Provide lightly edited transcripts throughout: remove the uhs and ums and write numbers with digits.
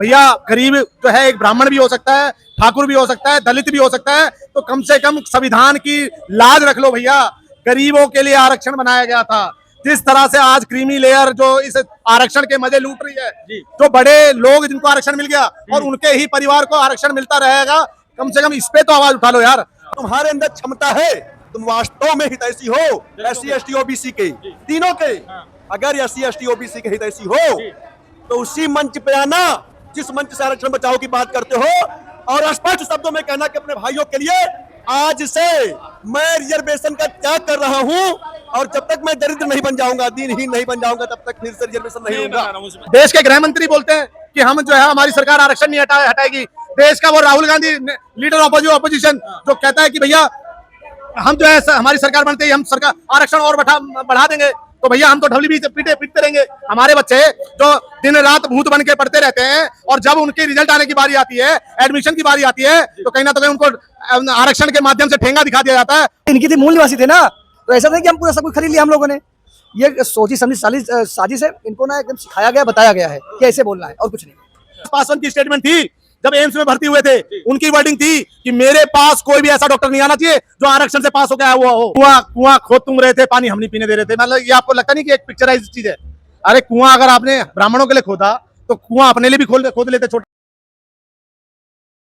भैया गरीब जो है एक ब्राह्मण भी हो सकता है, ठाकुर भी हो सकता है, दलित भी हो सकता है, तो कम से कम संविधान की लाज रख लो भैया। गरीबों के लिए आरक्षण बनाया गया था। जिस तरह से आज क्रीमी लेयर जो इस आरक्षण के मजे लूट रही है, जो बड़े लोग जिनको आरक्षण मिल गया और उनके ही परिवार को आरक्षण मिलता रहेगा, कम से कम इस पे तो आवाज उठा लो यार। तुम्हारे अंदर क्षमता है, तुम वास्तव में हितैषी हो SC ST OBC के तीनों के। अगर SC ST OBC के हितैषी हो तो उसी मंच पे आना जिस मंच से आरक्षण बचाओ की बात करते हो, और स्पष्ट शब्दों में कहना कि अपने भाइयों के लिए आज से मैं रिजर्वेशन का त्याग कर रहा हूं, और जब तक मैं दरिद्र नहीं बन जाऊंगा, दीनहीन नहीं बन जाऊंगा, तब तक फिर से रिजर्वेशन नहीं होगा। देश के गृह मंत्री बोलते हैं कि हम जो है हमारी सरकार आरक्षण नहीं हटाएगी। देश का वो राहुल गांधी लीडर ऑपोजिशन जो कहता है कि भैया हम जो है हमारी सरकार बनते ही हम सरकार आरक्षण और बढ़ा देंगे। तो भैया हम तो ढबली भी पीटते रहेंगे। हमारे बच्चे जो दिन रात भूत बन के पढ़ते रहते हैं, और जब उनकी रिजल्ट आने की बारी आती है, एडमिशन की बारी आती है, तो कहीं ना कहीं उनको आरक्षण के माध्यम से ठेंगा दिखा दिया जाता है। इनकी थी मूल निवासी थे ना, तो ऐसा नहीं कि हम पूरा सब कुछ खरीद लिया हम लोगों ने। ये सोची समझी साजिश है, इनको ना एकदम सिखाया गया, बताया गया है कि ऐसे बोलना है और कुछ नहीं। पासवान की स्टेटमेंट थी जब एम्स में भर्ती हुए थे, उनकी वर्डिंग थी कि मेरे पास कोई भी ऐसा डॉक्टर नहीं आना चाहिए जो आरक्षण से पास हो गया हुआ हो। कुआं खोद तुम रहे थे, पानी हम नहीं पीने दे रहे थे। मतलब ये आपको लगता नहीं कि एक पिक्चराइज चीज है? अरे कुआं अगर आपने ब्राह्मणों के लिए खोदा तो कुआं अपने लिए भी खोद लेते छोटे।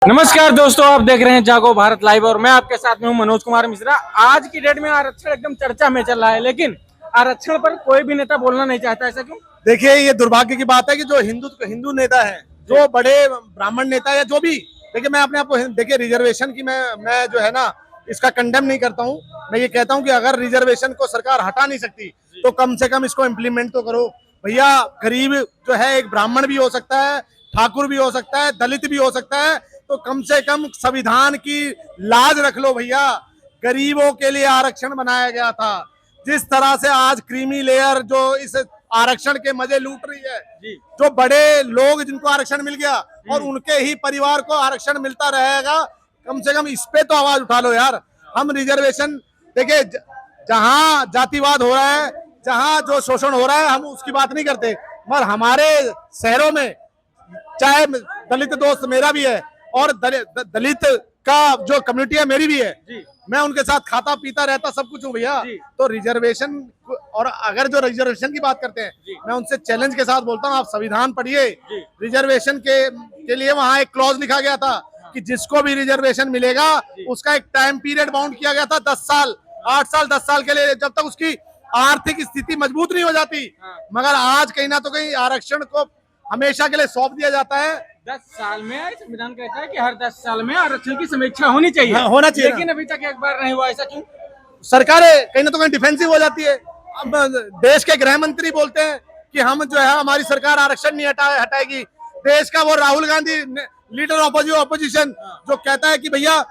नमस्कार दोस्तों, आप देख रहे हैं जागो भारत लाइव और मैं आपके साथ में हूं मनोज कुमार मिश्रा। आज की डेट में आरक्षण एकदम चर्चा में चल रहा है, लेकिन आरक्षण पर कोई भी नेता बोलना नहीं चाहता। ऐसा क्यों? देखिए, ये दुर्भाग्य की बात है कि जो हिंदू नेता है, जो बड़े ब्राह्मण नेता है, जो भी, देखिए मैं अपने आपको देखिए रिजर्वेशन की मैं जो है ना इसका कंडेम नहीं करता हूँ। मैं ये कहता हूँ कि अगर रिजर्वेशन को सरकार हटा नहीं सकती तो कम से कम इसको इम्प्लीमेंट तो करो भैया। गरीब जो है एक ब्राह्मण भी हो सकता है, ठाकुर भी हो सकता है, दलित भी हो सकता है, तो कम से कम संविधान की लाज रख लो भैया। गरीबों के लिए आरक्षण बनाया गया था। जिस तरह से आज क्रीमी लेयर जो इस आरक्षण के मजे लूट रही है, जो बड़े लोग जिनको आरक्षण मिल गया और उनके ही परिवार को आरक्षण मिलता रहेगा, कम से कम इस पे तो आवाज उठा लो यार। हम रिजर्वेशन देखिए, जहां जातिवाद हो रहा है, जहां जो शोषण हो रहा है, हम उसकी बात नहीं करते, मगर हमारे शहरों में चाहे दलित दोस्त मेरा भी है और दलित का जो कम्युनिटी है मेरी भी है, मैं उनके साथ खाता पीता रहता सब कुछ हूँ भैया। तो रिजर्वेशन, और अगर जो रिजर्वेशन की बात करते हैं, मैं उनसे चैलेंज के साथ बोलता हूँ, आप संविधान पढ़िए। रिजर्वेशन के लिए वहां एक क्लॉज लिखा गया था कि जिसको भी रिजर्वेशन मिलेगा उसका एक टाइम पीरियड बाउंड किया गया था, 10 साल, 8 साल, 10 साल के लिए, जब तक उसकी आर्थिक स्थिति मजबूत नहीं हो जाती। मगर आज कहीं ना तो कहीं आरक्षण को हमेशा के लिए सौंप दिया जाता है। 10 साल में संविधान कहता है कि हर 10 साल में आरक्षण की समीक्षा होनी चाहिए। हाँ, होना चाहिए, लेकिन अभी तक एक बार नहीं हुआ। ऐसा क्यों? सरकारें कहीं ना तो कहीं डिफेंसिव हो जाती है। अब देश के गृह मंत्री बोलते हैं कि हम जो है हमारी सरकार आरक्षण नहीं हटाएगी। देश का वो राहुल गांधी लीडर ऑपोजिशन जो कहता है कि भैया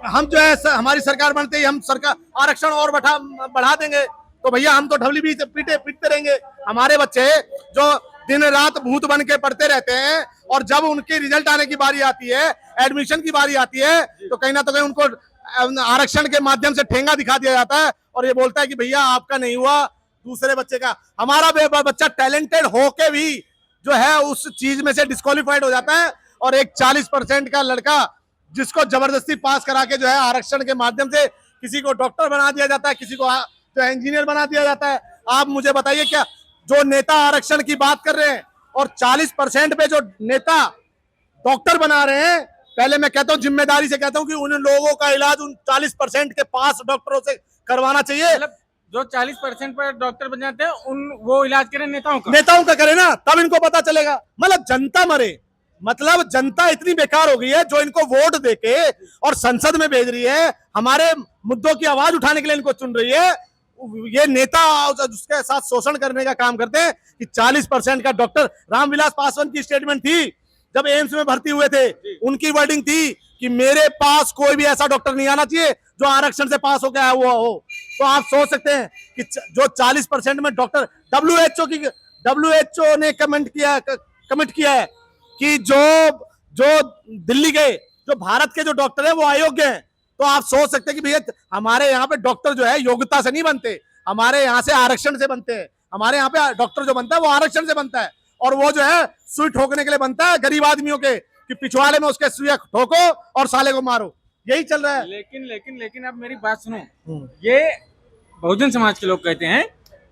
हम जो है हमारी सरकार बनते ही हम सरकार आरक्षण और बढ़ा देंगे। तो भैया हम तो ढबली भी पीटते रहेंगे। हमारे बच्चे जो दिन रात भूत बन के पढ़ते रहते हैं, और जब उनकी रिजल्ट आने की बारी आती है, एडमिशन की बारी आती है, तो कहीं ना तो कहीं उनको आरक्षण के माध्यम से ठेंगा दिखा दिया जाता है और ये बोलता है कि भैया आपका नहीं हुआ, दूसरे बच्चे का। हमारा बच्चा टैलेंटेड होके भी जो है उस चीज में से डिस्क्वालीफाइड हो जाता है, और एक 40% का लड़का जिसको जबरदस्ती पास करा के जो है आरक्षण के माध्यम से किसी को डॉक्टर बना दिया जाता है, किसी को जो इंजीनियर बना दिया जाता है। आप मुझे बताइए, क्या जो नेता आरक्षण की बात कर रहे हैं और 40% पे जो नेता डॉक्टर बना रहे हैं, पहले मैं कहता हूं, जिम्मेदारी से कहता हूं कि उन लोगों का इलाज उन 40% के पास डॉक्टरों से करवाना चाहिए। मतलब जो 40% पर डॉक्टर बन जाते हैं वो इलाज करें नेताओं का करे ना, तब इनको पता चलेगा। मतलब जनता मरे, मतलब जनता इतनी बेकार हो गई है जो इनको वोट देके और संसद में भेज रही है, हमारे मुद्दों की आवाज उठाने के लिए इनको चुन रही है। ये नेता उसके साथ शोषण करने का काम करते हैं कि 40% का डॉक्टर। रामविलास पासवान की स्टेटमेंट थी जब एम्स में भर्ती हुए थे, उनकी वर्डिंग थी कि मेरे पास कोई भी ऐसा डॉक्टर नहीं आना चाहिए जो आरक्षण से पास हो गया हुआ हो। तो आप सोच सकते हैं कि जो 40% में डॉक्टर, WHO ने कमेंट किया है कि जो दिल्ली के, जो भारत के जो डॉक्टर है वो अयोग्य हैं। तो आप सोच सकते हैं कि भैया हमारे यहाँ पे डॉक्टर जो है योग्यता से नहीं बनते, हमारे यहाँ से आरक्षण से बनते हैं। हमारे यहाँ पे डॉक्टर जो बनता है वो आरक्षण से बनता है। और वो जो है सुई ठोकने के लिए बनता है गरीब आदमियों के, कि पिछवाड़े में उसके सुई ठोको और साले को मारो, यही चल रहा है। लेकिन अब मेरी बात सुनो, ये बहुजन समाज के लोग कहते हैं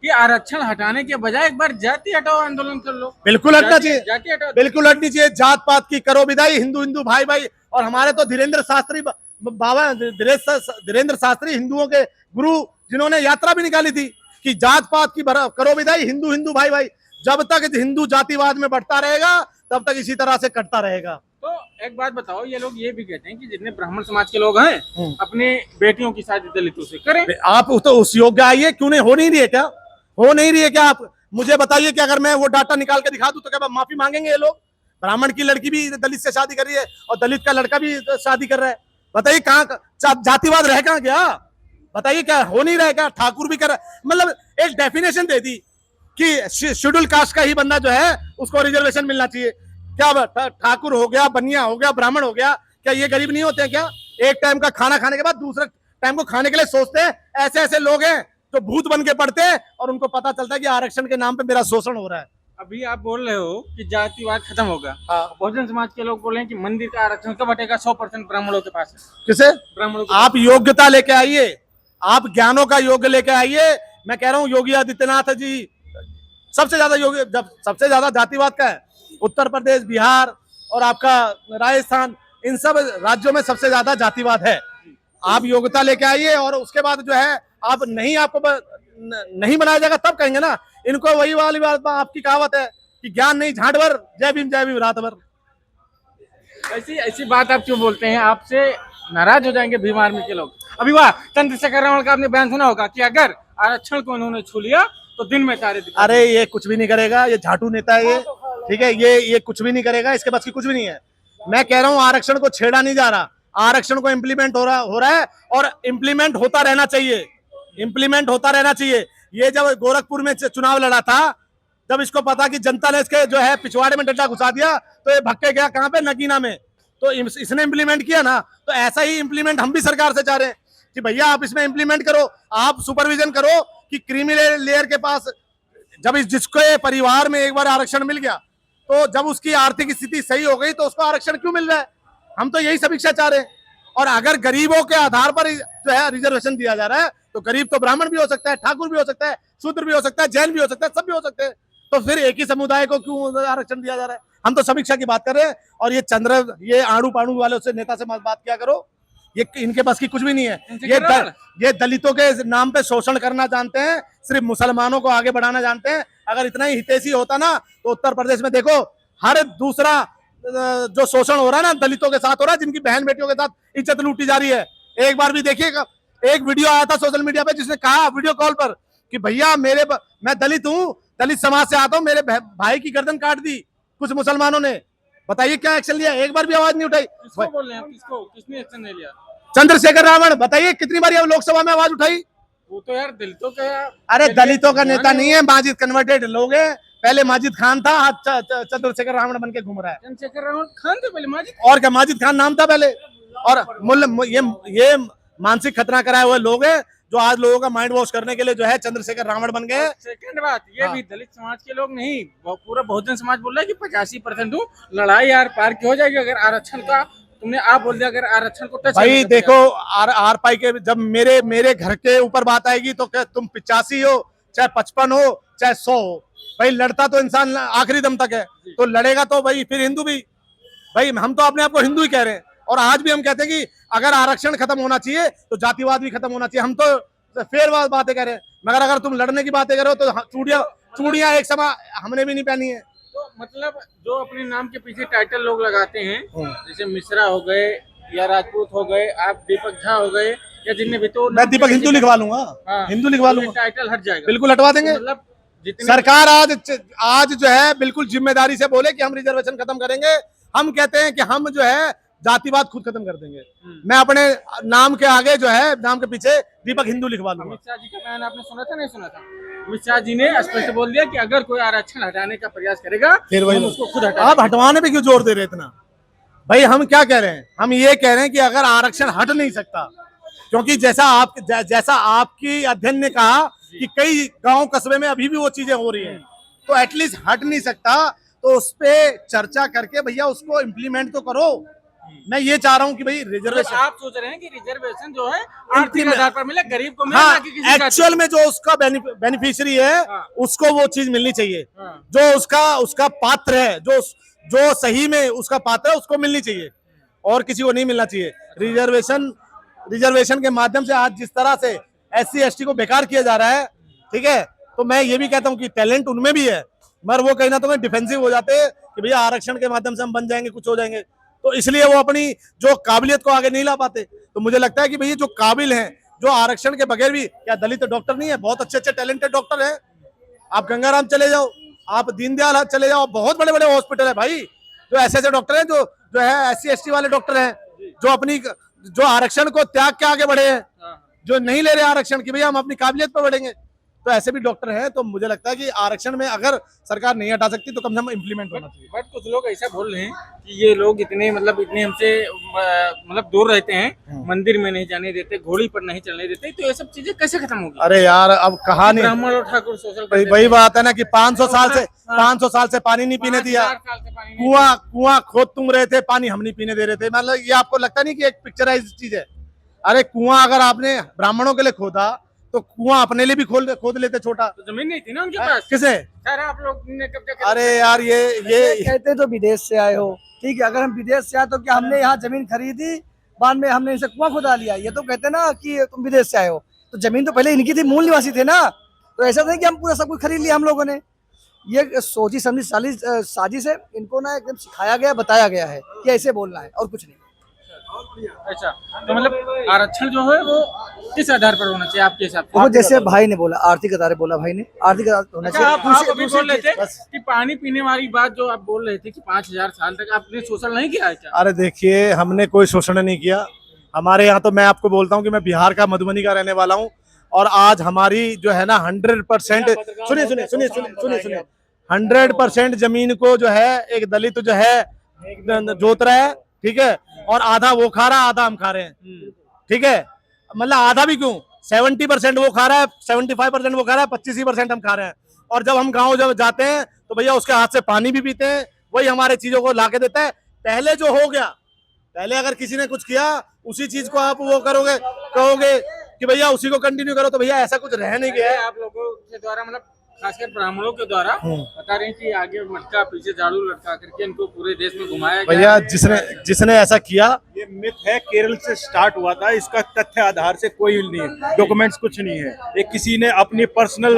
कि आरक्षण हटाने के बजाय एक बार जाति हटाओ आंदोलन कर लो। बिल्कुल हटना चाहिए, जाति हटाओ, बिल्कुल हटनी चाहिए। जात पात की करो विदाई, हिंदू हिंदू भाई भाई। और हमारे तो धीरेन्द्र शास्त्री बाबा, धीरेन्द्र शास्त्री हिंदुओं के गुरु, जिन्होंने यात्रा भी निकाली थी कि जात पात की करो विदाई, हिंदू हिंदू भाई भाई। जब तक हिंदू जातिवाद में बढ़ता रहेगा तब तक इसी तरह से कटता रहेगा। तो एक बात बताओ, ये लोग ये भी कहते हैं कि जितने ब्राह्मण समाज के लोग हैं अपनी बेटियों की शादी दलितों से करें। आप तो उस योग्य आइए, क्यों नहीं, हो नहीं रही है क्या, हो नहीं रही है क्या? आप मुझे बताइए कि अगर मैं वो डाटा निकाल के दिखा दूं तो क्या माफी मांगेंगे ये लोग? ब्राह्मण की लड़की भी दलित से शादी कर रही है और दलित का लड़का भी शादी कर रहा है। बताइए कहाँ जातिवाद रह कहाँ गया? बताइए क्या हो नहीं रहा है क्या? ठाकुर भी कर रहा है। मतलब एक डेफिनेशन दे दी कि शेड्यूल कास्ट का ही बंदा जो है उसको रिजर्वेशन मिलना चाहिए। क्या ठाकुर हो गया, बनिया हो गया, ब्राह्मण हो गया, क्या ये गरीब नहीं होते हैं क्या? एक टाइम का खाना खाने के बाद दूसरे टाइम को खाने के लिए सोचते हैं। ऐसे ऐसे लोग हैं जो भूत बन के पड़ते हैं और उनको पता चलता है कि आरक्षण के नाम पे मेरा शोषण हो रहा है। अभी आप बोल रहे हो कि जातिवाद खत्म होगा, बहुजन समाज के लोग बोल रहे हैं कि मंदिर का आरक्षण कब हटेगा? 100% ब्राह्मणों के पास है। किसे? ब्राह्मणों के आप योग्यता लेके आइए, आप ज्ञानों का योग्य लेके आइए। मैं कह रहा हूँ योगी आदित्यनाथ जी सबसे ज्यादा योग्य, जब सबसे ज्यादा जातिवाद का है उत्तर प्रदेश, बिहार और आपका राजस्थान, इन सब राज्यों में सबसे ज्यादा जातिवाद है। आप योग्यता लेके आइए और उसके बाद जो है आप नहीं, आपको नहीं बनाया जाएगा तब कहेंगे ना। इनको वही वाली बात, आपकी कहावत है कि ज्ञान नहीं झांट भर, जय भीम रात भर। ऐसी बात आप क्यों बोलते हैं? आपसे नाराज हो जाएंगे भीम आर्मी के लोग। अभी वाह, चंद्रशेखर रावण का आपने बयान सुना होगा कि अगर आरक्षण को उन्होंने छू लिया तो दिन में तारे दिखाएंगे। अरे ये कुछ भी नहीं करेगा, ये झाटू नेता है ये, ठीक है? ये कुछ भी नहीं करेगा, इसके पास की कुछ भी नहीं है। मैं कह रहा हूँ आरक्षण को छेड़ा नहीं जा रहा, आरक्षण को इम्प्लीमेंट हो रहा है और इम्प्लीमेंट होता रहना चाहिए, इम्प्लीमेंट होता रहना चाहिए। ये जब गोरखपुर में चुनाव लड़ा था, जब इसको पता कि जनता ने इसके जो है पिछवाड़े में डंडा घुसा दिया तो ये भक्के गया कहाँ पे, नगीना में। तो इसने इम्प्लीमेंट किया ना, तो ऐसा ही इम्प्लीमेंट हम भी सरकार से चाह रहे हैं कि भैया आप इसमें इम्प्लीमेंट करो, आप सुपरविजन करो कि क्रीमी लेयर के पास जब जिसके परिवार में एक बार आरक्षण मिल गया तो जब उसकी आर्थिक स्थिति सही हो गई तो उसको आरक्षण क्यों मिल रहा है? हम तो यही समीक्षा चाह रहे हैं। और अगर गरीबों के आधार पर जो है रिजर्वेशन दिया जा रहा है तो गरीब तो ब्राह्मण भी हो सकता है, ठाकुर भी हो सकता है, शूद्र भी हो सकता है, जैन भी हो सकता है, सब भी हो सकते हैं। तो फिर एक ही समुदाय को क्यों आरक्षण दिया जा रहा है? हम तो समीक्षा की बात कर रहे हैं। और ये आड़ू पाड़ू वाले से नेता से बात किया करो, ये इनके पास की कुछ भी नहीं है। ये दलितों के नाम पे शोषण करना जानते हैं, सिर्फ मुसलमानों को आगे बढ़ाना जानते हैं। अगर इतना ही हितैषी होता ना तो उत्तर प्रदेश में देखो हर दूसरा जो शोषण हो रहा है ना दलितों के साथ हो रहा है, जिनकी बहन बेटियों के साथ इज्जत लूटी जा रही है। एक बार भी देखिएगा, एक वीडियो आया था सोशल मीडिया पे जिसने कहा वीडियो कॉल पर कि भैया मैं दलित हूँ, दलित समाज से आता हूँ, मेरे भाई की गर्दन काट दी कुछ मुसलमानों ने। बताइए क्या एक्शन लिया? एक बार भी आवाज नहीं उठाई। किसको बोल रहे हैं? किसने एक्शन नहीं लिया? चंद्रशेखर रावण। बताइए कितनी बार लोकसभा में आवाज उठाई? वो तो यार दलितों का, अरे दलितों का नेता नहीं है, माजिद कन्वर्टेड लोग हैं। पहले माजिद खान था, आज चंद्रशेखर रावण बन के घूम रहा है। चंद्रशेखर रावण खान थे पहले, माजिद और क्या, माजिद खान नाम था पहले। और ये मानसिक खतरा कराए हुए लोग हैं जो आज लोगों का माइंड वॉश करने के लिए जो है चंद्रशेखर रावण बन गए। सेकंड बात ये भी दलित समाज के लोग नहीं, पूरा बहुजन समाज बोल रहा है कि 85% हूँ, लड़ाई यार पार की हो जाएगी अगर आरक्षण का तुमने आप बोल दिया। अगर आरक्षण को टच भाई देखो आर पाई के जब मेरे घर के ऊपर बात आएगी तो क्या तुम 85 हो, चाहे 55 हो, चाहे 100 हो, भाई लड़ता तो इंसान आखिरी दम तक है। तो लड़ेगा तो भाई फिर हिंदू भी, भाई हम तो अपने आप को हिंदू ही कह रहे हैं और आज भी हम कहते हैं कि अगर आरक्षण खत्म होना चाहिए तो जातिवाद भी खत्म होना चाहिए। हम तो फेयर बातें कह रहे हैं, मगर अगर तुम लड़ने की बातें करो तो चूड़ियां एक समय हमने भी नहीं पहनी है। तो मतलब जो अपने नाम के पीछे टाइटल लोग लगाते हैं, जैसे मिश्रा हो गए या राजपूत हो गए, आप दीपक झा हो गए या जिनने भी, तो मैं दीपक हिंदू लिखवा लूंगा। हिंदू लिखवा लूंगा, टाइटल हट जाएगा, बिल्कुल हटवा देंगे। मतलब सरकार आज जो है बिल्कुल जिम्मेदारी से बोले कि हम रिजर्वेशन खत्म करेंगे। हम कहते हैं कि हम जो है जातिवाद खुद खत्म कर देंगे। मैं अपने नाम के आगे जो है, नाम के पीछे दीपक हिंदू लिखवा लूंगा। अमित शाह जी का बयान आपने सुना था? नहीं सुना था? अमित शाह जी ने स्पष्ट बोल दिया कि अगर कोई आरक्षण हटाने का प्रयास करेगा फिर वही उसको खुद हटा। आप हटवाने पे क्यों जोर दे रहे इतना? भाई हम क्या कह रहे हैं, हम ये कह रहे हैं कि अगर आरक्षण हट नहीं सकता, क्योंकि जैसा आपकी अध्ययन ने कहा कि कई गांव कस्बे में अभी भी वो चीजें हो रही हैं, तो एटलीस्ट हट नहीं सकता तो उस पे चर्चा करके भैया उसको इम्प्लीमेंट तो करो। मैं ये चाह रहा हूँ कि भाई मतलब रिजर्वेशन, आप सोच रहे हैं कि रिजर्वेशन जो है आर्थिक आधार पर मिले, गरीब को मिले, हाँ ना कि किसी का। एक्चुअल में जो उसका बेनिफिशियरी है हाँ। उसको वो चीज मिलनी चाहिए। हाँ। जो उसका पात्र है, जो सही में उसका पात्र है उसको मिलनी चाहिए, और किसी को नहीं मिलना चाहिए। रिजर्वेशन के माध्यम से आज जिस तरह से SC ST को बेकार किया जा रहा है, ठीक है, तो मैं ये भी कहता हूँ कि टैलेंट उनमें भी है, मगर वो कहीं ना तो डिफेंसिव हो जाते हैं कि भैया आरक्षण के माध्यम से हम बन जाएंगे, कुछ हो जाएंगे, तो इसलिए वो अपनी जो काबिलियत को आगे नहीं ला पाते। तो मुझे लगता है कि भैया जो काबिल हैं, जो आरक्षण के बगैर भी, क्या दलित डॉक्टर नहीं है? बहुत अच्छे अच्छे टैलेंटेड डॉक्टर हैं। आप गंगाराम चले जाओ, आप दीनदयाल चले जाओ, बहुत बड़े बड़े हॉस्पिटल है भाई, जो ऐसे डॉक्टर हैं जो है SC ST वाले डॉक्टर हैं, जो आरक्षण को त्याग के आगे बढ़े हैं, जो नहीं ले रहे आरक्षण की भैया हम अपनी काबिलियत पर बढ़ेंगे, तो ऐसे भी डॉक्टर हैं। तो मुझे लगता है कि आरक्षण में अगर सरकार नहीं हटा सकती तो कम से कम इम्प्लीमेंट होना चाहिए। बट कुछ लोग ऐसा बोल रहे हैं कि ये लोग इतने हमसे मतलब दूर रहते हैं, मंदिर में नहीं जाने देते, घोड़ी पर नहीं चलने देते, तो ये सब चीजें कैसे खत्म होगी? अरे यार अब कहानी ब्राह्मण और ठाकुर सोशल वही बात है ना कि 500 साल से पानी नहीं पीने दिया, कुआं खोद तुम रहे थे, पानी हम नहीं पीने दे रहे थे। मतलब ये आपको लगता नहीं कि एक पिक्चराइज चीज है? अरे कुआं अगर आपने ब्राह्मणों के लिए खोदा तो कुआं अपने लिए भी खोद लेते छोटा। तो जमीन नहीं थी ना उनके पास? किसे? सर आप लोग ने कब्जा कर। अरे यार ये कहते तो विदेश से आए हो, ठीक है, अगर हम विदेश से आए तो क्या हमने यहाँ जमीन खरीदी, बाद में हमने इनसे कुआं खुदा लिया? ये तो कहते ना कि तुम विदेश से आए हो, तो जमीन तो पहले इनकी थी, मूल निवासी थे ना। तो ऐसा नहीं कि हम पूरा सब कुछ खरीद लिया हम लोगों ने। ये सोची समझी साजिश है, इनको ना एकदम सिखाया गया, बताया गया है कि ऐसे बोलना है और कुछ नहीं। अच्छा, तो मतलब आरक्षण जो है वो किस आधार पर होना चाहिए आपके हिसाब से? वो जैसे भाई ने बोला, आर्थिक आधार बोला भाई ने, आर्थिक आधार होना अच्छा, चाहिए। आप अभी बोल रहे थे कि पानी पीने वाली बात जो आप बोल रहे थे कि 5000 साल तक आपने शोषण नहीं किया है क्या? अरे देखिए, हमने कोई शोषण नहीं किया। हमारे यहाँ तो मैं आपको बोलता हूँ कि मैं बिहार का मधुबनी का रहने वाला हूँ, और आज हमारी जो है ना 100% सुनिए 100% जमीन को जो है एक दलित जो है जोत रहा है, ठीक है, और आधा वो खा रहा है, आधा हम खा रहे हैं, ठीक है। मतलब आधा भी क्यों, 70% वो खा रहा है, 75% वो खा रहा है, 25% हम खा रहे हैं। और जब हम गाँव जब जाते हैं तो भैया उसके हाथ से पानी भी पीते हैं, वही हमारे चीजों को ला के देता है। पहले जो हो गया, पहले अगर किसी ने कुछ किया उसी चीज को आप वो कहोगे कि भैया उसी को कंटिन्यू करो, तो भैया ऐसा कुछ रह नहीं गया है। आप लोगों के द्वारा मतलब खासकर ब्राह्मणों के द्वारा बता रहे हैं कि आगे मटका पीछे झाड़ू लटका करके इनको पूरे देश में घुमाया गया। भैया जिसने ऐसा किया, ये मिथ है, केरल से स्टार्ट हुआ था, इसका तथ्य आधार से कोई नहीं, डॉक्यूमेंट्स कुछ नहीं है। एक किसी ने अपनी पर्सनल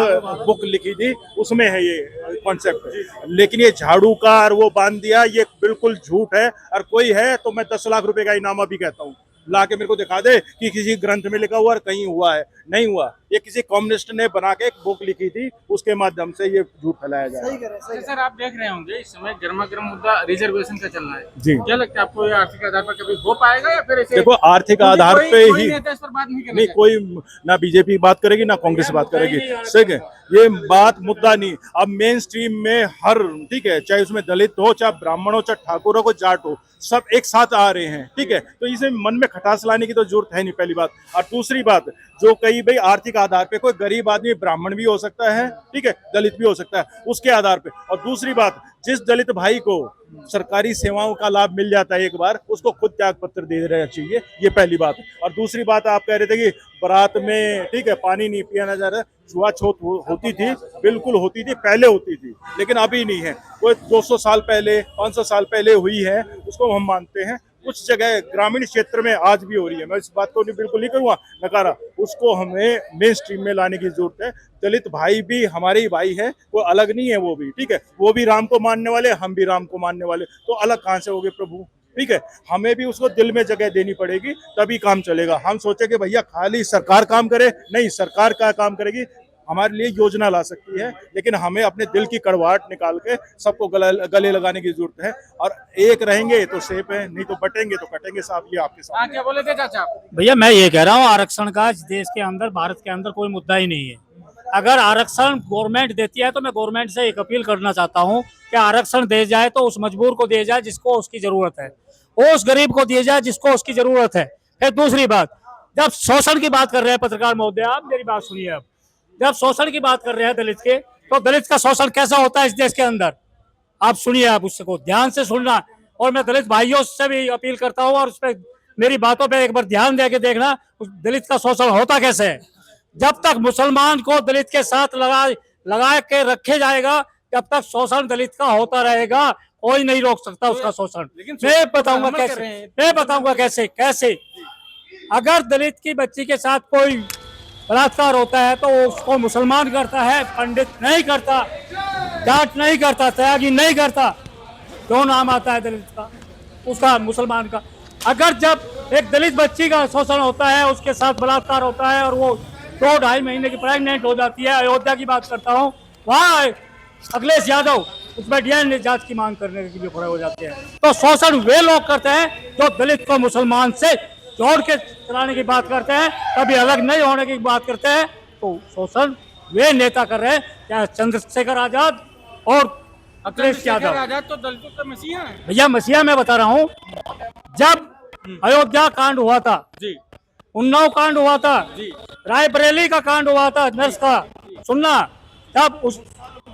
बुक लिखी थी, उसमें है ये कॉन्सेप्ट। लेकिन ये झाड़ू का और वो बांध दिया, ये बिल्कुल झूठ है। और कोई है तो मैं 10 लाख रुपए का इनामा भी कहता हूँ, ला के मेरे को दिखा दे कि किसी ग्रंथ में लिखा हुआ और कहीं हुआ है। नहीं हुआ, ये किसी कम्युनिस्ट ने बना के एक बुक लिखी थी, उसके माध्यम से ये झूठ फैलाया जा रहा है। सर आप देख रहे होंगे इस समय गर्मा गर्म मुद्दा रिजर्वेशन का चल रहा है जी। क्या लगता है आपको, ये आर्थिक आधार पर कभी हो पाएगा या फिर ऐसे? देखो, आर्थिक आधार पे ही नेता इस पर बात नहीं करना नहीं, चाहता। कोई ना बीजेपी बात करेगी ना कांग्रेस बात करेगी, ठीक है, ये बात मुद्दा नहीं। अब मेन स्ट्रीम में हर, ठीक है, चाहे उसमें दलित हो, चाहे ब्राह्मण हो, चाहे ठाकुर हो, कोई जाट हो, सब एक साथ आ रहे हैं, ठीक है। तो इसे मन में खटास लाने की तो जरूरत है नहीं, पहली बात। और दूसरी बात, जो कई भाई आर्थिक आधार पे कोई गरीब आदमी ब्राह्मण भी हो सकता है, ठीक है, दलित भी हो सकता है, उसके आधार पे। और दूसरी बात, जिस दलित भाई को सरकारी सेवाओं का लाभ मिल जाता है एक बार, उसको खुद त्याग पत्र दे देना चाहिए, ये पहली बात। और दूसरी बात, आप कह रहे थे कि बारात में, ठीक है, पानी नहीं पिया जा रहा है, छुआछूत होती थी, बिल्कुल होती थी, पहले होती थी, लेकिन अभी नहीं है। कोई 200 साल पहले, 500 साल पहले हुई है, उसको हम मानते हैं। कुछ जगह ग्रामीण क्षेत्र में आज भी हो रही है, मैं इस बात को बिल्कुल नहीं करूँगा नकारा, उसको हमें मेन स्ट्रीम में लाने की जरूरत है। दलित भाई भी हमारे ही भाई है, कोई अलग नहीं है, वो भी, ठीक है, वो भी राम को मानने वाले, हम भी राम को मानने वाले, तो अलग कहाँ से हो गए प्रभु, ठीक है। हमें भी उसको दिल में जगह देनी पड़ेगी, तभी काम चलेगा। हम सोचे कि भैया खाली सरकार काम करे, नहीं, सरकार क्या काम करेगी, हमारे लिए योजना ला सकती है, लेकिन हमें अपने दिल की कड़वाहट निकाल के सबको गले लगाने की जरूरत है। और एक रहेंगे तो सेफ है, नहीं तो बटेंगे तो कटेंगे साहब। ये आपके साथ क्या बोले थे चाचा? भैया मैं ये कह रहा हूँ, आरक्षण का इस देश के अंदर, भारत के अंदर कोई मुद्दा ही नहीं है। अगर आरक्षण गवर्नमेंट देती है तो मैं गवर्नमेंट से एक अपील करना चाहता हूँ कि आरक्षण दे जाए तो उस मजबूर को दिया जाए जिसको उसकी जरूरत है, उस गरीब को दिया जाए जिसको उसकी जरूरत है। फिर दूसरी बात, जब शोषण की बात कर रहे हैं पत्रकार महोदय, आप मेरी बात सुनिए। अब जब शोषण की बात कर रहे हैं दलित के, तो दलित का शोषण कैसा होता है इस देश के अंदर? आप सुनिए, आप उसको ध्यान से सुनना। और मैं दलित भाइयों से भी अपील करता हूँ, और उस पर मेरी बातों पे एक बार ध्यान दे के देखना, उस दलित का शोषण होता कैसे है। जब तक मुसलमान को दलित के साथ लगा के रखे जाएगा, तब तक शोषण दलित का होता रहेगा। कोई नहीं रोक सकता उसका शोषण। मैं बताऊंगा कैसे। अगर दलित की बच्ची के साथ कोई बलात्कार होता है तो उसको मुसलमान करता है, पंडित नहीं करता, जाट नहीं करता, त्यागी नहीं करता। क्यों नाम आता है दलित का, उसका, मुसलमान का। अगर जब एक दलित बच्ची का शोषण होता है, उसके साथ बलात्कार होता है और वो 2-2.5 महीने की प्रेग्नेंट हो जाती है, अयोध्या की बात करता हूँ, वहाँ अखिलेश यादव उसमें डीएनए जांच की मांग करने के लिए खड़े हो जाते हैं। तो शोषण वे लोग करते हैं जो दलित को मुसलमान से जोड़ के चलाने की बात करते हैं, कभी अलग नहीं होने की बात करते हैं। तो शोषण वे नेता कर रहे हैं, चाहे चंद्रशेखर आजाद और अखिलेश यादव। आजाद तो दलितों का मसीहा है भैया, मसीहा मैं बता रहा हूँ। जब अयोध्या कांड हुआ था जी, उन्नाव कांड हुआ था जी, रायबरेली का कांड हुआ था, नर्स का, सुनना, तब उस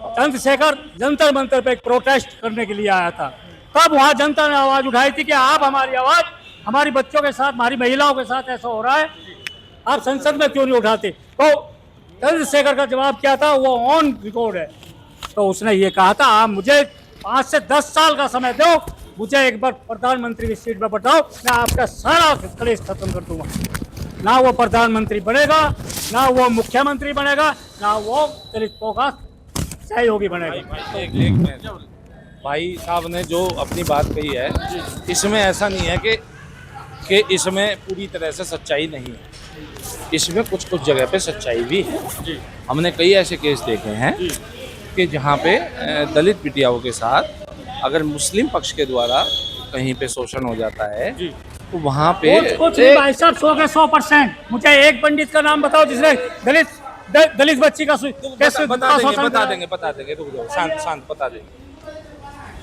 चंद्रशेखर जंतर मंतर पे एक प्रोटेस्ट करने के लिए आया था। तब वहां जनता ने आवाज उठाई थी कि आप हमारी आवाज, हमारी बच्चों के साथ, हमारी महिलाओं के साथ ऐसा हो रहा है, आप संसद में क्यों नहीं उठाते। तो चंद्रशेखर का जवाब क्या था, वो ऑन रिकॉर्ड है। तो उसने ये कहा था, आप मुझे 5 से 10 साल का समय दो, मुझे एक बार प्रधानमंत्री की सीट पर बैठाओ, मैं आपका सारा कलेश खत्म कर दूंगा। ना वो प्रधानमंत्री बनेगा, ना वो मुख्यमंत्री बनेगा, ना वो दलितों का सहयोगी बनेगा। भाई साहब ने जो अपनी बात कही है, इसमें ऐसा नहीं है कि इसमें पूरी तरह से सच्चाई नहीं है। इसमें कुछ कुछ जगह पे सच्चाई भी है। हमने कई ऐसे केस देखे हैं कि जहाँ पे दलित बिटियाओं के साथ अगर मुस्लिम पक्ष के द्वारा कहीं पे शोषण हो जाता है तो वहाँ पे कुछ नहीं भाई साहब, 100% मुझे एक पंडित का नाम बताओ जिसने दलित बच्ची का बता देंगे रुक जाओ, शांत बता देंगे।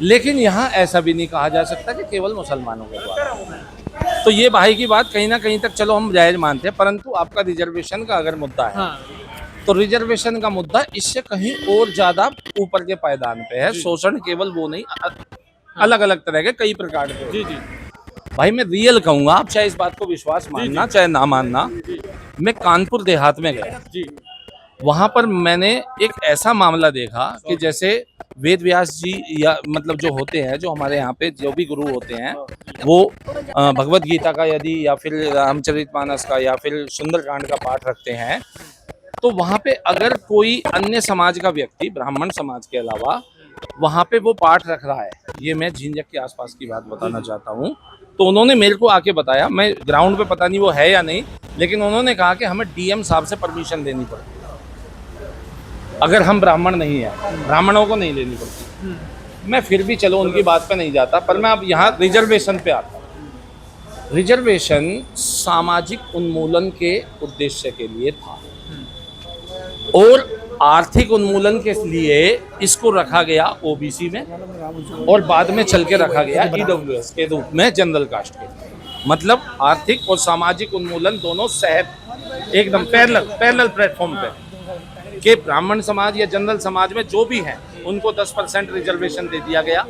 लेकिन यहाँ ऐसा भी नहीं कहा जा सकता कि केवल मुसलमानों के द्वारा। तो ये भाई की बात कहीं ना कहीं तक चलो हम जायज मानते हैं, परंतु आपका रिजर्वेशन का अगर मुद्दा है तो रिजर्वेशन का मुद्दा इससे कहीं और ज्यादा ऊपर के पायदान पे है। शोषण केवल वो नहीं, अलग अलग तरह के कई प्रकार के। जी जी भाई मैं रियल कहूंगा, आप चाहे इस बात को विश्वास मानना चाहे ना मानना, मैं कानपुर देहात में गया जी, वहां पर मैंने एक ऐसा मामला देखा कि जैसे वेद व्यास जी या मतलब जो होते हैं, जो हमारे यहाँ पे जो भी गुरु होते हैं, वो भगवत गीता का यदि या फिर रामचरितमानस का या फिर सुंदरकांड का पाठ रखते हैं, तो वहाँ पे अगर कोई अन्य समाज का व्यक्ति, ब्राह्मण समाज के अलावा, वहाँ पे वो पाठ रख रहा है, ये मैं झिंझक के आसपास की बात बताना चाहता हूँ, तो उन्होंने मेरे को आके बताया, मैं ग्राउंड पे पता नहीं वो है या नहीं, लेकिन उन्होंने कहा कि हमें डीएम साहब से परमिशन लेनी पड़ती अगर हम ब्राह्मण नहीं है, ब्राह्मणों को नहीं लेनी पड़ती। मैं फिर भी चलो उनकी बात पे नहीं जाता, पर मैं अब यहाँ रिजर्वेशन पे आता हूँ। रिजर्वेशन सामाजिक उन्मूलन के उद्देश्य के लिए था और आर्थिक उन्मूलन के लिए इसको रखा गया ओबीसी में और बाद में चल के रखा गया ईडब्ल्यूएस के रूप में, जनरल कास्ट के। मतलब आर्थिक और सामाजिक उन्मूलन दोनों सहज एकदम पैरेलल प्लेटफॉर्म पे कि ब्राह्मण समाज या जनरल समाज में जो भी हैं उनको 10% रिजर्वेशन दे दिया गया,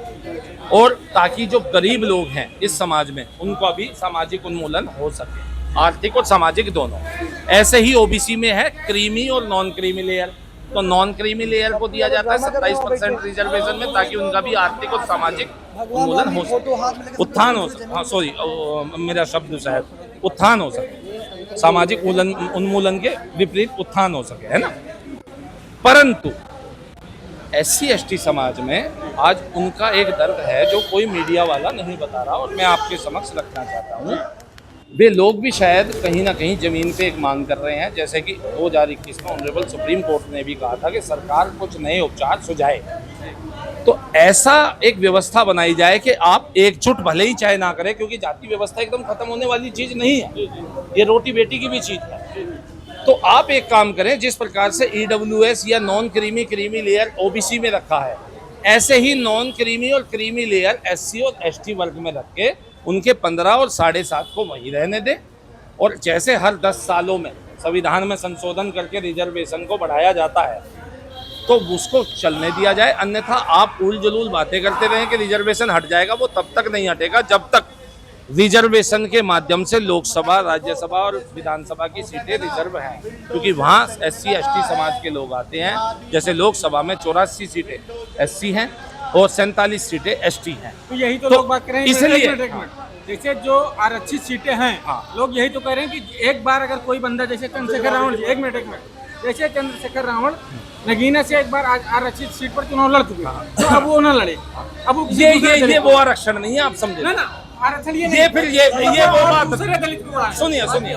और ताकि जो गरीब लोग हैं इस समाज में उनको भी सामाजिक उन्मूलन हो सके, आर्थिक और सामाजिक दोनों। ऐसे ही ओबीसी में है क्रीमी और नॉन क्रीमी लेयर, तो नॉन क्रीमी लेयर को दिया जाता है 27% रिजर्वेशन में, ताकि उनका भी आर्थिक और सामाजिक उन्मूलन हो सके, उत्थान हो सके। हाँ सॉरी, मेरा शब्द शायद उत्थान हो सके, सामाजिक उन्मूलन के विपरीत उत्थान हो सके, है ना। परंतु SC ST समाज में आज उनका एक दर्द है जो कोई मीडिया वाला नहीं बता रहा, और मैं आपके समक्ष रखना चाहता हूँ। वे लोग भी शायद कहीं ना कहीं जमीन पे एक मांग कर रहे हैं, जैसे कि 2021 में ऑनरेबल सुप्रीम कोर्ट ने भी कहा था कि सरकार कुछ नए उपचार सुझाए, तो ऐसा एक व्यवस्था बनाई जाए कि आप एकजुट भले ही चाहे ना करें, क्योंकि जाति व्यवस्था एकदम खत्म होने वाली चीज नहीं है, ये रोटी बेटी की भी चीज है। तो आप एक काम करें, जिस प्रकार से ईडब्ल्यूएस या नॉन क्रीमी लेयर ओबीसी में रखा है, ऐसे ही नॉन क्रीमी और क्रीमी लेयर SC और ST वर्ग में रख के उनके 15 और 7.5 को वहीं रहने दें, और जैसे हर 10 सालों में संविधान में संशोधन करके रिजर्वेशन को बढ़ाया जाता है, तो उसको चलने दिया जाए, अन्यथा आप उल जलूल बातें करते रहें कि रिजर्वेशन हट जाएगा, वो तब तक नहीं हटेगा जब तक रिजर्वेशन के माध्यम से लोकसभा, राज्यसभा और विधानसभा की सीटें रिजर्व हैं, क्योंकि वहाँ SC ST समाज के लोग आते हैं। जैसे लोकसभा में 84 सीटें SC हैं और 47 सीटें ST हैं। तो यही तो लोग बात कर रहे हैं, इसलिए एक मिनट। जैसे जो आरक्षित सीटें हैं, लोग यही तो कह रहे हैं कि एक बार अगर कोई बंदा जैसे चंद्रशेखर रावण जी, एक मिनट, जैसे चंद्रशेखर रावण नगीना से एक बार आरक्षित सीट पर चुनाव लड़ चुके हैं, तो अब वो ना लड़े, अब वो ये वो आरक्षण नहीं है, आप समझे ना आरक्षण ये फिर ये वो बात दूसरे दलित को बढ़ाए।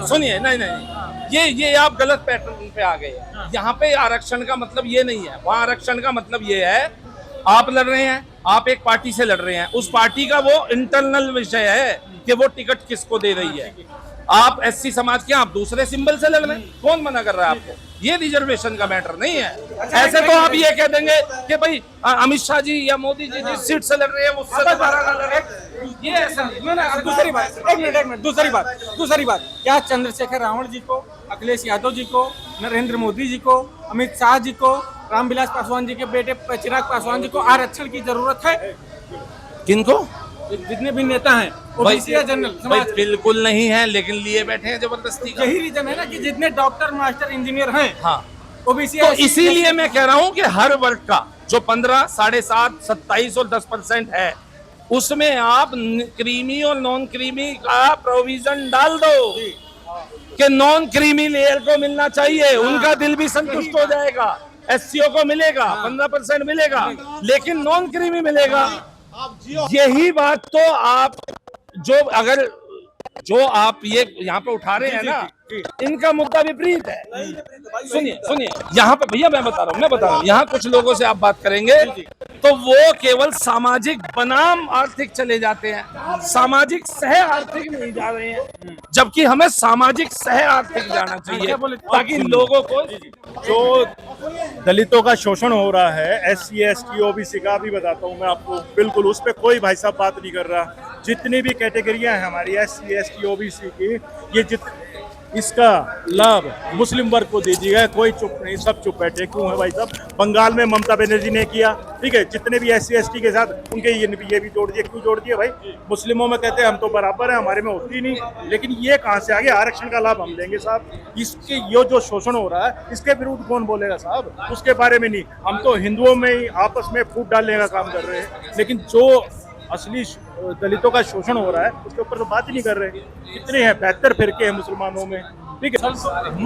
सुनिए नहीं ये आप गलत पैटर्न पे आ गए। यहाँ पे आरक्षण का मतलब ये नहीं है, वहाँ आरक्षण का मतलब ये है आप लड़ रहे हैं, आप एक पार्टी से लड़ रहे हैं, उस पार्टी का वो इंटरनल विषय है कि वो टिकट किसको दे रही है। आप SC समाज के, आप दूसरे सिंबल से लड़ रहे हैं, कौन मना कर रहा है आपको? ये रिजर्वेशन का मैटर नहीं है। ऐसे तो आप ये कह देंगे कि भाई अमित शाह जी या मोदी जी जिस सीट से लड़ रहे हैं उससे दोबारा ना लड़े, ये ऐसा नहीं। दूसरी बात, एक मिनट, दूसरी बात, क्या चंद्रशेखर रावण जी को, अखिलेश यादव जी को, नरेंद्र मोदी जी को, अमित शाह जी को, रामविलास पासवान जी के बेटे चिराग पासवान जी को आरक्षण की जरूरत है? किनको? जितने भी नेता हैं, ओबीसी या जनरल समाज, बिल्कुल नहीं है, लेकिन लिए बैठे हैं जबरदस्ती का। यही रीजन है ना कि जितने डॉक्टर, मास्टर, इंजीनियर हैं, हाँ, ओबीसी। तो इसीलिए मैं कह रहा हूं कि हर वर्ग का जो 15, 7.5, 27 और 10% है, उसमें आप क्रीमी और नॉन क्रीमी का प्रोविजन डाल दो कि नॉन क्रीमी लेयर को मिलना चाहिए, उनका दिल भी संतुष्ट हो जाएगा। SCO को मिलेगा 15% मिलेगा, लेकिन नॉन क्रीमी मिलेगा। यही बात तो आप जो आप ये यहाँ पे उठा रहे हैं ना, इनका मुद्दा विपरीत है। सुनिए यहाँ पे भैया मैं बता रहा हूँ, यहाँ कुछ लोगों से आप बात करेंगे तो वो केवल सामाजिक बनाम आर्थिक चले जाते हैं, सामाजिक सह आर्थिक नहीं जा रहे हैं, जबकि हमें सामाजिक सह आर्थिक जाना चाहिए ताकि लोगों को जो दलितों का शोषण हो रहा है, SC ST OBC का भी बताता हूँ मैं आपको, बिल्कुल उस पर कोई भाई साहब बात नहीं कर रहा। जितनी भी कैटेगरियां हैं हमारी SC ST OBC की, ये इसका लाभ मुस्लिम वर्ग को दे दिया है, कोई चुप नहीं, सब चुप बैठे। क्यों है भाई साहब? बंगाल में ममता बनर्जी ने किया, ठीक है, जितने भी SC ST के साथ उनके ये भी जोड़ दिए। क्यों जोड़ दिए भाई? मुस्लिमों में कहते हैं हम तो बराबर हैं, हमारे में होती नहीं, लेकिन ये कहाँ से आ गया? आरक्षण का लाभ हम देंगे साहब। इसके ये जो शोषण हो रहा है इसके विरुद्ध कौन बोलेगा साहब? उसके बारे में नहीं, हम तो हिंदुओं में ही आपस में फूट डालने का काम कर रहे हैं, लेकिन जो असली दलितों का शोषण हो रहा है उसके ऊपर तो बात ही नहीं कर रहे। कितने हैं? 72 फिरके हैं मुसलमानों में, ठीक है।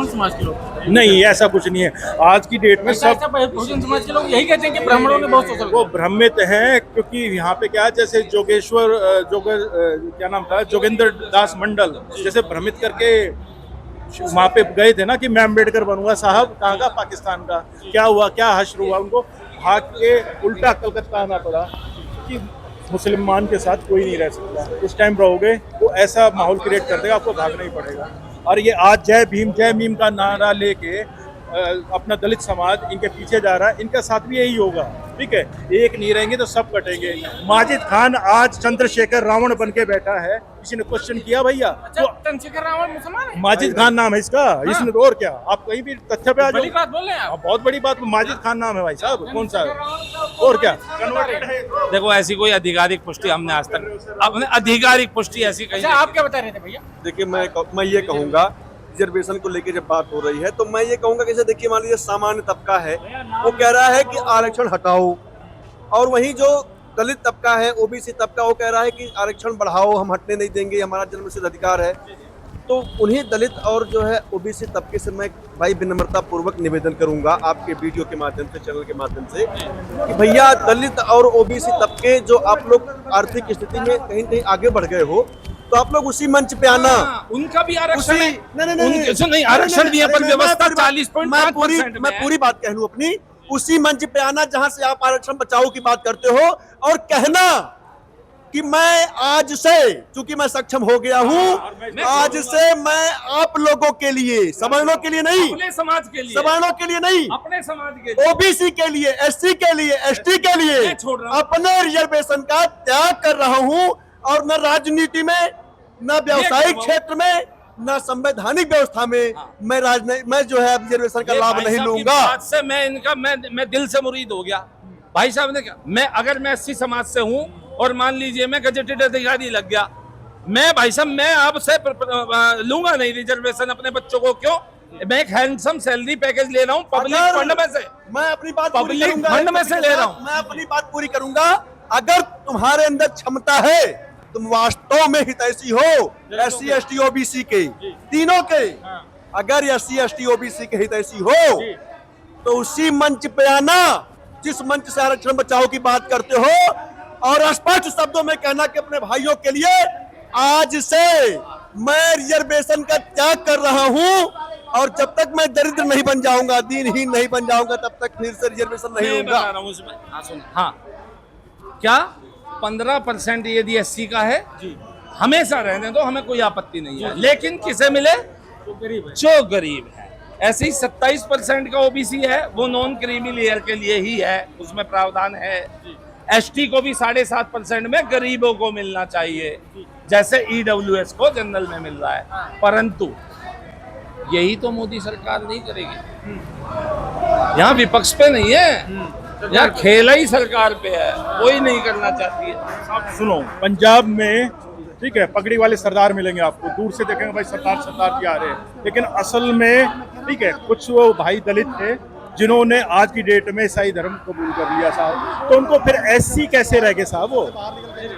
समाज के लोग नहीं, ऐसा कुछ नहीं है। आज की डेट में सब बहुजन समाज के लोग यही कहते हैं कि ब्राह्मणों ने बहुत शोषण, वो भ्रमित हैं, क्योंकि यहाँ पे क्या, जैसे क्या नाम था, जोगेंद्र दास मंडल जैसे भ्रमित करके वहाँ पे गए थे ना कि मैं अम्बेडकर बनूंगा। साहब कहाँ का? पाकिस्तान का। क्या हुआ? क्या हश्र हुआ? उनको भाग के उल्टा कलकत्ता आना पड़ा कि मुसलमान के साथ कोई नहीं रह सकता। उस टाइम रहोगे वो ऐसा माहौल क्रिएट कर देगा, आपको भागना ही पड़ेगा। और ये आज जय भीम जय मीम का नारा लेके अपना दलित समाज इनके पीछे जा रहा है, इनका साथ भी यही होगा, ठीक है। एक नहीं रहेंगे तो सब कटेंगे। माजिद खान आज चंद्रशेखर रावण बन के बैठा है, किसी ने क्वेश्चन किया भैया? चंद्रशेखर रावण मुसलमान है? माजिद खान नाम है इसका, इसमें तो और क्या, आप कहीं भी तथ्य पे आ जाओ। बड़ी बात बोल रहे हैं आप। बहुत बड़ी बात, माजिद खान नाम है भाई साहब, कौन सा है? और क्या कन्वर्टेड है? देखो ऐसी कोई आधिकारिक पुष्टि हमने आज तक, अपने आधिकारिक पुष्टि ऐसी कहीं। आप क्या बता रहे थे भैया? देखिए मैं ये कहूंगा, रिजर्वेशन को लेकर जब बात हो रही है तो मैं ये कहूंगा कि जैसे देखिए मान लीजिए सामान्य तबका है वो कह रहा है कि आरक्षण हटाओ, और वहीं जो दलित तबका है, OBC तबका, वो कह रहा है कि आरक्षण बढ़ाओ, हम हटने नहीं देंगे, हमारा जन्मसिद्ध अधिकार है। तो उन्हीं दलित और जो है OBC तबके से मैं भाई विनम्रता पूर्वक निवेदन करूंगा आपके वीडियो के माध्यम से, चैनल के माध्यम से, कि भैया दलित और OBC तबके जो आप लोग आर्थिक स्थिति में कहीं कहीं आगे बढ़ गए हो, तो आप लोग उसी मंच पे आना। उनका भी आरक्षण है, नहीं आरक्षण दिया पर व्यवस्था 40.5%। मैं पूरी बात कह लूं अपनी, उसी मंच पे आना जहां से आप आरक्षण बचाओ की बात करते हो, और कहना कि मैं आज से, चूंकि मैं सक्षम हो गया हूं, आज से मैं आप लोगों के लिए, सवर्णों के लिए नहीं, अपने समाज के लिए, सवर्णों के लिए नहीं, अपने समाज के लिए, OBC के लिए, SC के लिए, ST के लिए अपने रिजर्वेशन का त्याग कर रहा हूं। और न राजनीति में, न व्यावसायिक क्षेत्र में, ना संवैधानिक व्यवस्था में मैं मैं जो है रिजर्वेशन का ये लाभ भाई नहीं साहब की लूंगा। बात से मैं दिल से मुरीद हो गया। भाई साहब ने कहा अगर मैं 80 समाज से हूं और मान लीजिए मैं गजेटेड अधिकारी लग गया, मैं भाई साहब मैं आपसे लूंगा नहीं रिजर्वेशन अपने बच्चों को। क्यों? मैं एक हैंडसम सैलरी पैकेज ले रहा हूँ पब्लिक अगर फंड में से, मैं अपनी बात पूरी पब्लिक करूंगा, फंड में से ले रहा हूँ। मैं अपनी बात पूरी करूंगा। अगर तुम्हारे अंदर क्षमता है, तुम वास्तव में हितैषी हो SC ST OBC के तीनों के, अगर SC ST OBC के हितैषी हो तो उसी मंच पे आना जिस मंच से आरक्षण बचाओ की बात करते हो, और स्पष्ट शब्दों में कहना कि अपने भाइयों के लिए आज से मैं रिजर्वेशन का त्याग कर रहा हूं, और जब तक मैं दरिद्र नहीं बन जाऊंगा, दीनहीन नहीं बन जाऊंगा, तब तक फिर से रिजर्वेशन नहीं मैं होगा। बता रहा हूं उसमें। हाँ सुन, हाँ क्या 15% यदि SC का है हमेशा रहने दो, हमें कोई आपत्ति नहीं है, लेकिन किसे मिले? जो गरीब है। ऐसे ही 27% का OBC है, वो नॉन क्रीमी लेयर के लिए ही है, उसमें प्रावधान है। ST को भी 7.5% में गरीबों को मिलना चाहिए, जैसे EWS को जनरल में मिल रहा है। परंतु यही तो मोदी सरकार नहीं करेगी। यहाँ विपक्ष पे नहीं है, यहाँ खेला ही सरकार पे है, कोई नहीं करना चाहती है। सुनो, पंजाब में ठीक है पगड़ी वाले सरदार मिलेंगे आपको, दूर से देखेंगे भाई सरदार सरदार जी आ रहे हैं, लेकिन असल में ठीक है कुछ वो भाई दलित थे जिन्होंने आज की डेट में ईसाई धर्म कबूल कर लिया साहब, तो उनको फिर SC कैसे रह गए साहब? वो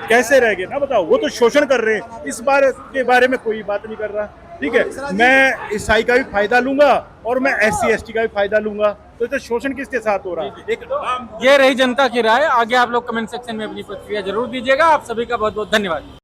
कैसे रह गए ना बताओ? वो तो शोषण कर रहे हैं, इस बार के बारे में कोई बात नहीं कर रहा। ठीक है, मैं ईसाई का भी फायदा लूंगा और मैं SC ST का भी फायदा लूंगा, तो ये तो शोषण किसके साथ हो रहा है? ये रही जनता की राय। आगे आप लोग कमेंट सेक्शन में अपनी प्रतिक्रिया जरूर दीजिएगा। आप सभी का बहुत बहुत धन्यवाद।